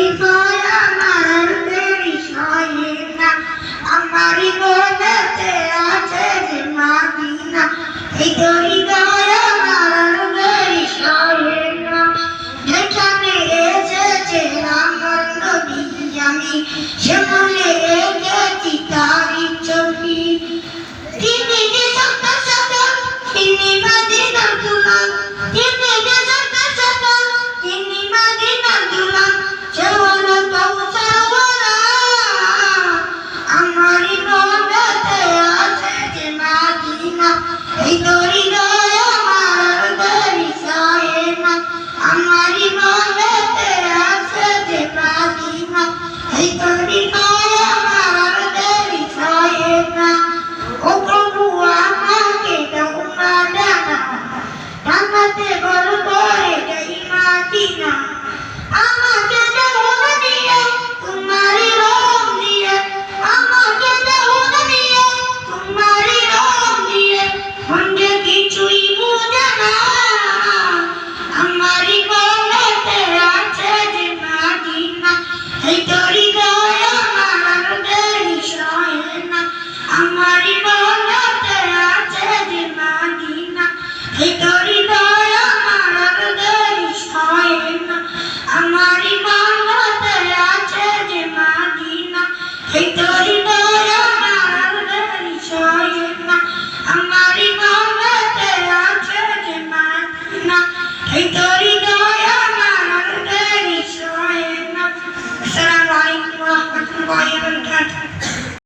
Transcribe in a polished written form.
হৃদয় আমার দেরি সহে না, আমারই মনেতে আছে যে মদিনা, এই তো হৃদয় আমার দেরি সহে না। যেখানে এসেছে আমার নবী আমি সেখানে রেখেছি তারই ছবি। তিনি যে সত্য সত্য, তিনি মদিনার দুলাল, তিনি যে সত্য সত্য, তিনি মদিনার দুলাল, সে হলো কৌশলওয়ালা। আমারই মনেতে আছে যে মদিনা, এই তো হৃদয় আমার দেরি সহে না, আমারই মনেতে আছে যে মদিনা, এই তো হৃদয় আমার দেরি সহে না। ও প্রভু আমাকে দাও না ডানা, ডানাতে বড় করে যাই মদিনা, আমাকে দাও না দিয়ে তোমারই রং দিয়ে, আমাকে দাও না দিয়ে তোমারই রং দিয়ে, মন যে কিছুই বুঝে না, আমারই মনেতে আছে যে মদিনা, এই তো হৃদয় আমার দেরি সহে না, আমারই মনেতে আছে যে মদিনা, এই তো হৃদয় আমার দেরি সহে না, আমারই মনেতে আছে যে মদিনা, এই তো হৃদয় আমার দেরি সহে না, আমারই মনেতে আছে যে মদিনা, এই তো হৃদয় আমার দেরি সহে না। আসসালামু আলাইকুম ওয়া রাহমাতুল্লাহি ওয়া বারাকাতুহু।